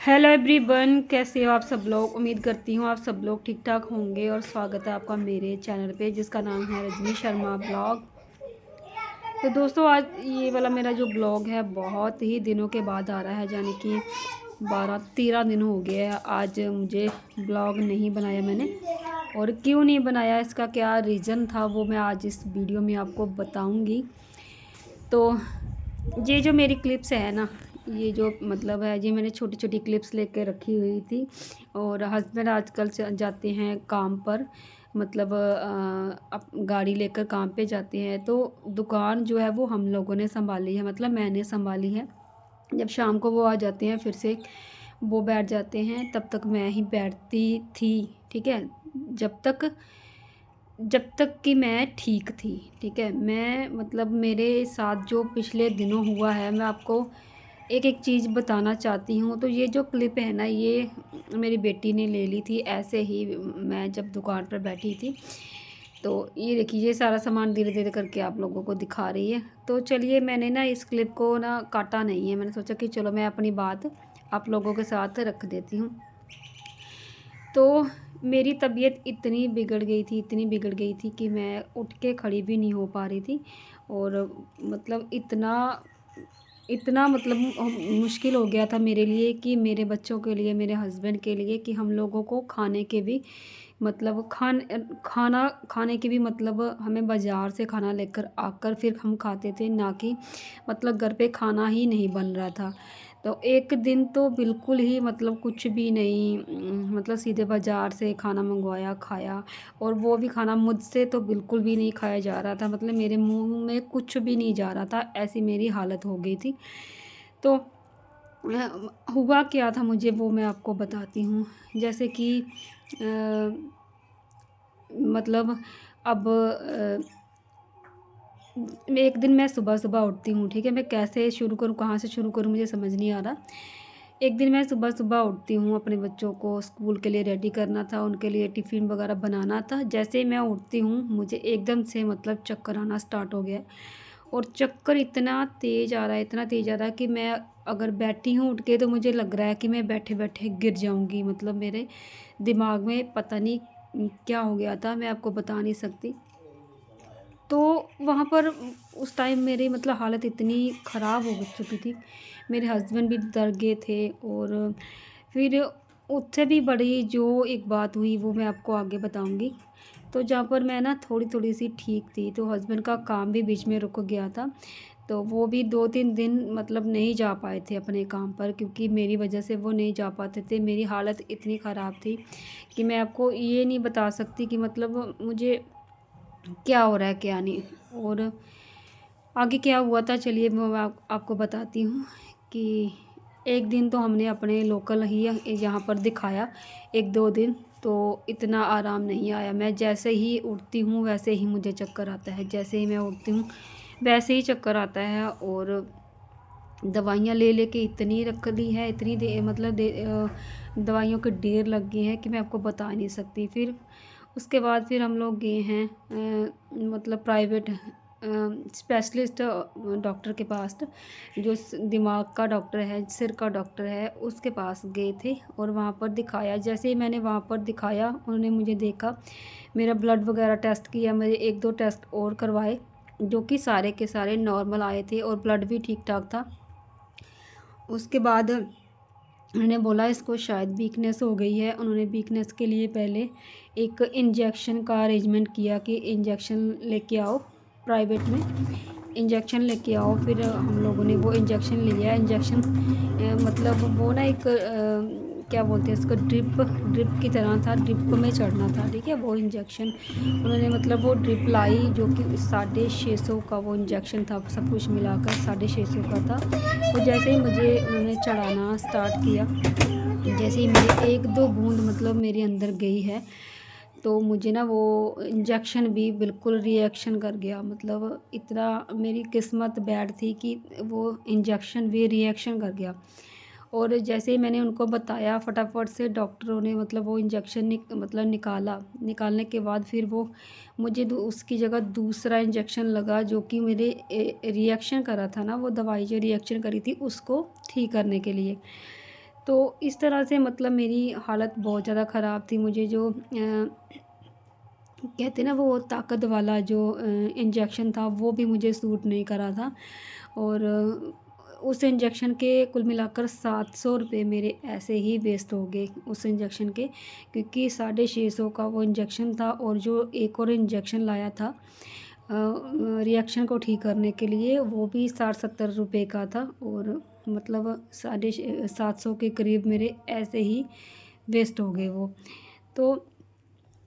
Hello everyone, कैसे हो आप सब लोग। उम्मीद करती हूँ आप सब लोग ठीक ठाक होंगे और स्वागत है आपका मेरे चैनल पे जिसका नाम है रजनी शर्मा ब्लॉग। तो दोस्तों, आज ये वाला मेरा जो ब्लॉग है बहुत ही दिनों के बाद आ रहा है, यानी कि 12-13 दिन हो गए हैं आज मुझे ब्लॉग नहीं बनाया मैंने। और क्यों नहीं बनाया, इसका क्या रीज़न था, वो मैं आज इस वीडियो में आपको बताऊँगी। तो ये जो मेरी क्लिप्स है ना, ये जो मतलब है, ये मैंने छोटी छोटी क्लिप्स लेके रखी हुई थी। और हस्बैंड आजकल जाते हैं काम पर, मतलब अब गाड़ी लेकर काम पे जाते हैं, तो दुकान जो है वो हम लोगों ने संभाली है, मतलब मैंने संभाली है। जब शाम को वो आ जाते हैं फिर से वो बैठ जाते हैं, तब तक मैं ही बैठती थी। ठीक है, जब तक जब तक कि मैं ठीक थी। ठीक है, मैं मतलब मेरे साथ जो पिछले दिनों हुआ है, मैं आपको एक एक चीज़ बताना चाहती हूँ। तो ये जो क्लिप है ना, ये मेरी बेटी ने ले ली थी ऐसे ही, मैं जब दुकान पर बैठी थी। तो ये देखिए, ये सारा सामान धीरे धीरे करके आप लोगों को दिखा रही है। तो चलिए, मैंने ना इस क्लिप को ना काटा नहीं है, मैंने सोचा कि चलो मैं अपनी बात आप लोगों के साथ रख देती हूँ। तो मेरी तबीयत इतनी बिगड़ गई थी, इतनी बिगड़ गई थी कि मैं उठ के खड़ी भी नहीं हो पा रही थी। और मतलब इतना इतना मतलब मुश्किल हो गया था मेरे लिए, कि मेरे बच्चों के लिए, मेरे हस्बैंड के लिए, कि हम लोगों को खाने के भी मतलब खाना खाने की भी मतलब हमें बाज़ार से खाना लेकर आकर फिर हम खाते थे, ना कि मतलब घर पे खाना ही नहीं बन रहा था। तो एक दिन तो बिल्कुल ही मतलब कुछ भी नहीं, मतलब सीधे बाज़ार से खाना मंगवाया, खाया। और वो भी खाना मुझसे तो बिल्कुल भी नहीं खाया जा रहा था, मतलब मेरे मुंह में कुछ भी नहीं जा रहा था, ऐसी मेरी हालत हो गई थी। तो हुआ क्या था मुझे, वो मैं आपको बताती हूँ। जैसे कि मतलब अब एक दिन मैं सुबह-सुबह उठती हूँ। ठीक है, मैं कैसे शुरू करूँ, कहाँ से शुरू करूँ, मुझे समझ नहीं आ रहा। एक दिन मैं सुबह-सुबह उठती हूँ, अपने बच्चों को स्कूल के लिए रेडी करना था, उनके लिए टिफ़िन वगैरह बनाना था। जैसे ही मैं उठती हूँ, मुझे एकदम से मतलब चक्कर आना स्टार्ट हो गया। और चक्कर इतना तेज़ आ रहा है, इतना तेज़ आ रहा है कि मैं अगर बैठी हूँ उठ के, तो मुझे लग रहा है कि मैं बैठे-बैठे गिर जाऊँगी। मतलब मेरे दिमाग में पता नहीं क्या हो गया था, मैं आपको बता नहीं सकती। तो वहाँ पर उस टाइम मेरी मतलब हालत इतनी ख़राब हो चुकी थी, मेरे हस्बैंड भी डर गए थे। और फिर उससे भी बड़ी जो एक बात हुई, वो मैं आपको आगे बताऊँगी। तो जहाँ पर मैं ना थोड़ी-थोड़ी सी ठीक थी, तो हस्बैंड का काम भी बीच में रुक गया था। तो वो भी 2-3 दिन मतलब नहीं जा पाए थे अपने काम पर, क्योंकि मेरी वजह से वो नहीं जा पाते थे। मेरी हालत इतनी ख़राब थी कि मैं आपको ये नहीं बता सकती कि मतलब मुझे क्या हो रहा है, क्या नहीं। और आगे क्या हुआ था, चलिए मैं आपको बताती हूँ। कि एक दिन तो हमने अपने लोकल ही यहाँ पर दिखाया, 1-2 दिन। तो इतना आराम नहीं आया, मैं जैसे ही उठती हूँ वैसे ही मुझे चक्कर आता है, जैसे ही मैं उठती हूँ वैसे ही चक्कर आता है। और दवाइयाँ ले लेके इतनी रख दी है, इतनी मतलब दवाइयों के ढेर लग गए हैं कि मैं आपको बता नहीं सकती। फिर उसके बाद फिर हम लोग गए हैं मतलब प्राइवेट स्पेशलिस्ट डॉक्टर के पास, जो दिमाग का डॉक्टर है, सिर का डॉक्टर है, उसके पास गए थे और वहाँ पर दिखाया। जैसे ही मैंने वहाँ पर दिखाया, उन्होंने मुझे देखा, मेरा ब्लड वगैरह टेस्ट किया, मेरे 1-2 टेस्ट और करवाए, जो कि सारे के सारे नॉर्मल आए थे और ब्लड भी ठीक ठाक था। उसके बाद उन्होंने बोला इसको शायद वीकनेस हो गई है। उन्होंने वीकनेस के लिए पहले एक इंजेक्शन का अरेंजमेंट किया कि इंजेक्शन लेके आओ प्राइवेट में, इंजेक्शन लेके आओ। फिर हम लोगों ने वो इंजेक्शन लिया। इंजेक्शन मतलब वो ना एक क्या बोलते हैं उसको, ड्रिप ड्रिप की तरह था, ड्रिप में चढ़ना था। ठीक है, वो इंजेक्शन उन्होंने मतलब वो ड्रिप लाई, जो कि 650 का वो इंजेक्शन था, सब कुछ मिलाकर 650 का था। तो जैसे ही मुझे उन्होंने चढ़ाना स्टार्ट किया, जैसे ही मेरी 1-2 बूंद मतलब मेरे अंदर गई है, तो मुझे ना वो इंजेक्शन भी बिल्कुल रिएक्शन कर गया। मतलब इतना मेरी किस्मत बैड थी कि वो इंजेक्शन भी रिएक्शन कर गया। और जैसे ही मैंने उनको बताया, फटाफट से डॉक्टरों ने मतलब वो इंजेक्शन मतलब निकाला। निकालने के बाद फिर वो मुझे उसकी जगह दूसरा इंजेक्शन लगा, जो कि मेरे रिएक्शन करा था ना, वो दवाई जो रिएक्शन करी थी उसको ठीक करने के लिए। तो इस तरह से मतलब मेरी हालत बहुत ज़्यादा ख़राब थी। मुझे जो कहते हैं ना वो ताकत वाला जो इंजेक्शन था वो भी मुझे सूट नहीं करा था। और उस इंजेक्शन के कुल मिलाकर 700 रुपये मेरे ऐसे ही वेस्ट हो गए उस इंजेक्शन के, क्योंकि 650 का वो इंजेक्शन था और जो एक और इंजेक्शन लाया था रिएक्शन को ठीक करने के लिए, वो भी 60-70 रुपये का था। और मतलब 750 के करीब मेरे ऐसे ही वेस्ट हो गए वो। तो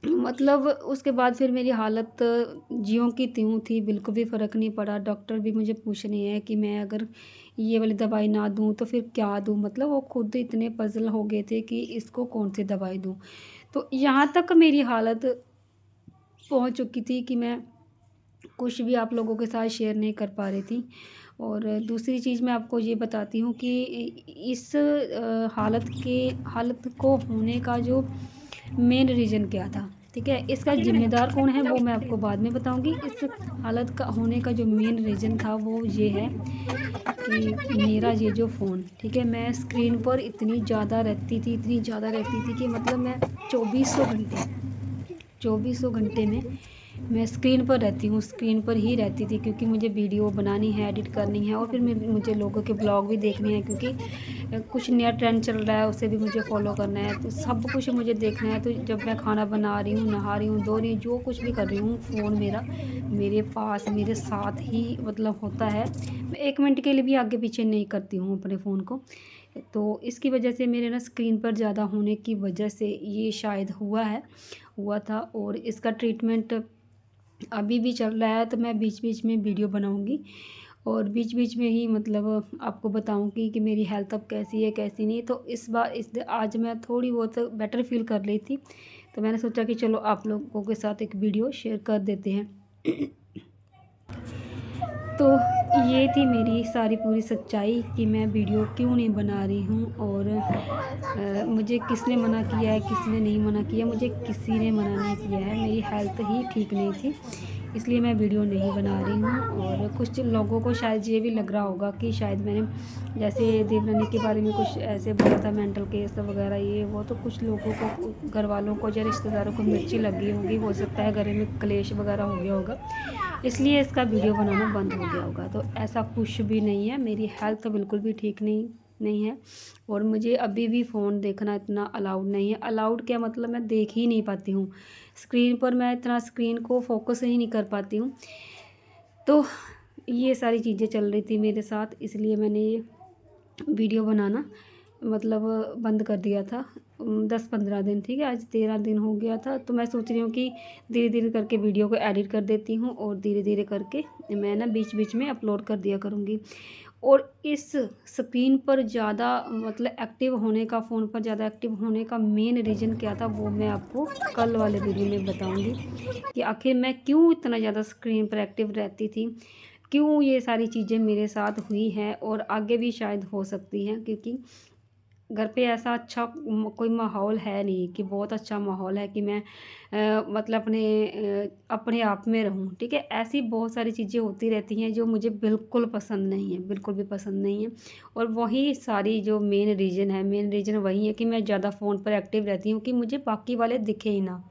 मतलब उसके बाद फिर मेरी हालत ज्यों की त्यों थी, बिल्कुल भी फ़र्क नहीं पड़ा। डॉक्टर भी मुझे पूछ रहे हैं कि मैं अगर ये वाली दवाई ना दूँ तो फिर क्या दूँ? मतलब वो खुद इतने पज़ल हो गए थे कि इसको कौन-सी दवाई दूँ? तो यहाँ तक मेरी हालत पहुँच चुकी थी कि मैं कुछ भी आप लोगों के साथ शेयर नहीं कर पा रही थी। और दूसरी चीज़ मैं आपको ये बताती हूँ कि इस हालत को होने का जो मेन रीज़न क्या था, ठीक है? इसका ज़िम्मेदार कौन है वो मैं आपको बाद में बताऊँगी। इस हालत का होने का जो मेन रीज़न था वो ये है कि मेरा ये जो फ़ोन, ठीक है? मैं स्क्रीन पर इतनी ज़्यादा रहती थी कि मतलब मैं चौबीसों घंटे में मैं स्क्रीन पर रहती हूँ, स्क्रीन पर ही रहती थी, क्योंकि मुझे वीडियो बनानी है, एडिट करनी है और फिर मुझे लोगों के ब्लॉग भी देखने हैं, क्योंकि कुछ नया ट्रेंड चल रहा है उसे भी मुझे फॉलो करना है। तो सब कुछ मुझे देखना है। तो जब मैं खाना बना रही हूँ, नहा रही हूँ, धो रही हूँ, जो कुछ भी कर रही हूँ, फ़ोन मेरा मेरे पास मेरे साथ ही मतलब होता है। मैं 1 मिनट के लिए भी आगे पीछे नहीं करती हूँ अपने फ़ोन को। तो इसकी वजह से मेरे ना स्क्रीन पर ज़्यादा होने की वजह से ये शायद हुआ था। और इसका ट्रीटमेंट अभी भी चल रहा है, तो मैं बीच-बीच में वीडियो बनाऊँगी और बीच-बीच में ही मतलब आपको बताऊँगी कि मेरी हेल्थ अब कैसी है, कैसी नहीं। तो आज मैं थोड़ी बहुत बेटर फ़ील कर रही थी, तो मैंने सोचा कि चलो आप लोगों के साथ एक वीडियो शेयर कर देते हैं। तो ये थी मेरी सारी पूरी सच्चाई कि मैं वीडियो क्यों नहीं बना रही हूँ। और मुझे किसने मना किया है, किसने नहीं मना किया, मुझे किसी ने मना नहीं किया है। मेरी हेल्थ ही ठीक नहीं थी, इसलिए मैं वीडियो नहीं बना रही हूँ। और कुछ लोगों को शायद ये भी लग रहा होगा कि शायद मैंने जैसे देवरानी के बारे में कुछ ऐसे बोला था, मेंटल केस वगैरह ये वो, तो कुछ लोगों को, घर वालों को या रिश्तेदारों को मिर्ची लग गई होगी, हो सकता है घर में क्लेश वगैरह हो गया होगा, इसलिए इसका वीडियो बनाना बंद हो गया होगा। तो ऐसा कुछ भी नहीं है, मेरी हेल्थ तो बिल्कुल भी ठीक नहीं है। और मुझे अभी भी फ़ोन देखना इतना अलाउड नहीं है। अलाउड क्या मतलब, मैं देख ही नहीं पाती हूँ स्क्रीन पर, मैं इतना स्क्रीन को फोकस ही नहीं कर पाती हूँ। तो ये सारी चीज़ें चल रही थी मेरे साथ, इसलिए मैंने ये वीडियो बनाना मतलब बंद कर दिया था। 10-15 दिन, ठीक है, आज 13 दिन हो गया था। तो मैं सोच रही हूँ कि धीरे-धीरे करके वीडियो को एडिट कर देती हूँ और धीरे-धीरे करके मैं ना बीच-बीच में अपलोड कर दिया करूँगी। और इस स्क्रीन पर ज़्यादा मतलब एक्टिव होने का, फ़ोन पर ज़्यादा एक्टिव होने का मेन रीज़न क्या था, वो मैं आपको कल वाले वीडियो में बताऊँगी कि आखिर मैं क्यों इतना ज़्यादा स्क्रीन पर एक्टिव रहती थी, क्यों ये सारी चीज़ें मेरे साथ हुई हैं और आगे भी शायद हो सकती हैं, क्योंकि घर पे ऐसा अच्छा कोई माहौल है नहीं कि बहुत अच्छा माहौल है कि मैं मतलब अपने आप में रहूँ, ठीक है? ऐसी बहुत सारी चीज़ें होती रहती हैं जो मुझे बिल्कुल पसंद नहीं है, बिल्कुल भी पसंद नहीं है। और वही सारी जो मेन रीज़न वही है कि मैं ज़्यादा फ़ोन पर एक्टिव रहती हूँ कि मुझे बाकी वाले दिखे ही ना।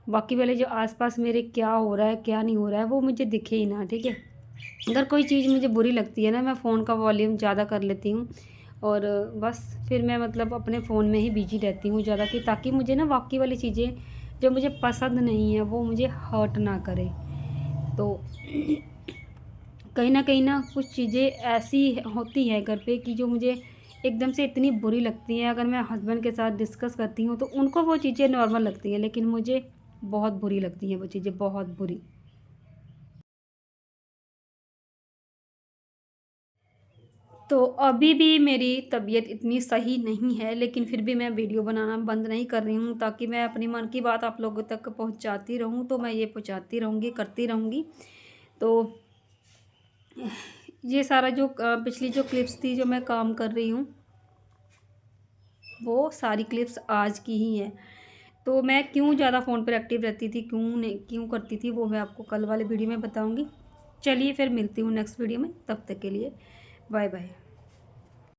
बाकी वाले जो आस-पास मेरे क्या हो रहा है, क्या नहीं हो रहा है, वो मुझे दिखे ही ना, ठीक है? अगर कोई चीज़ मुझे बुरी लगती है ना, मैं फ़ोन का वॉल्यूम ज़्यादा कर लेती हूँ और बस फिर मैं मतलब अपने फ़ोन में ही बिज़ी रहती हूँ ज़्यादा, कि ताकि मुझे ना बाकी वाली चीज़ें जो मुझे पसंद नहीं है वो मुझे हर्ट ना करे। तो कहीं न कुछ चीज़ें ऐसी होती हैं घर पे कि जो मुझे एकदम से इतनी बुरी लगती हैं, अगर मैं हस्बैंड के साथ डिस्कस करती हूँ तो उनको वो चीज़ें नॉर्मल लगती हैं, लेकिन मुझे बहुत बुरी लगती हैं वो चीज़ें, बहुत बुरी। तो अभी भी मेरी तबीयत इतनी सही नहीं है, लेकिन फिर भी मैं वीडियो बनाना बंद नहीं कर रही हूँ, ताकि मैं अपनी मन की बात आप लोगों तक पहुँचाती रहूँ। तो मैं ये पहुँचाती रहूँगी, करती रहूँगी। तो ये सारा जो पिछली जो क्लिप्स थी जो मैं काम कर रही हूँ, वो सारी क्लिप्स आज की ही हैं। तो मैं क्यों ज़्यादा फ़ोन पर एक्टिव रहती थी, क्यों करती थी, वो मैं आपको कल वाले वीडियो में बताऊँगी। चलिए फिर मिलती हूँ नेक्स्ट वीडियो में, तब तक के लिए बाय बाय।